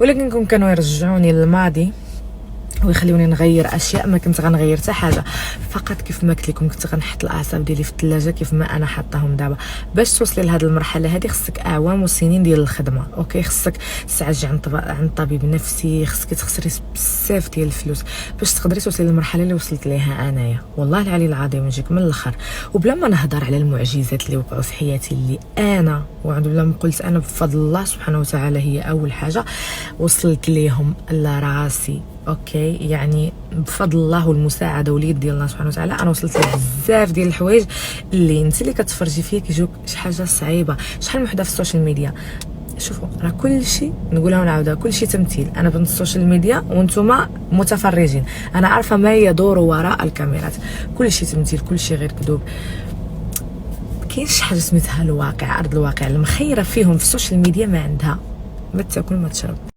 ولكن كون كانوا يرجعوني للماضي ويخليوني نغير اشياء ما كنت غنغير حتى حاجه، فقط كيف ما قلت لكم كنت غنحط الاعصاب ديالي في الثلاجه كيف ما انا حاطاهم دابا. باش توصلي لهاد المرحله هذه خصك اعوام وسنين ديال الخدمه، اوكي. خصك تعالجي عند طبيب نفسي، خصك تخسري بزاف ديال الفلوس باش تقدري توصلي للمرحله اللي وصلت ليها انايا. والله العلي العظيم نجيك من الاخر، وبلا ما نهضر على المعجزات اللي وقعوا في حياتي اللي انا بلا ما قلت انا بفضل الله سبحانه وتعالى هي اول حاجه وصلت ليهم لراسي، اوكي. يعني بفضل الله والمساعده واليد ديال الله سبحانه وتعالى انا وصلت لبزاف ديال الحوايج اللي انت اللي كتفرجي فيه كيجوك شي حاجه صعيبه. شحال من وحده في السوشيال ميديا، شوفوا راه كلشي نقولها ونعاودها، كلشي تمثيل. انا بنت السوشيال ميديا وانتم متفرجين، انا عارفه ما يدور وراء الكاميرات، كلشي تمثيل، كلشي غير كذوب. كاينش حاجه سميتها الواقع، ارض الواقع المخيره فيهم في السوشيال ميديا ما عندها، ما تاكل ما تشرب.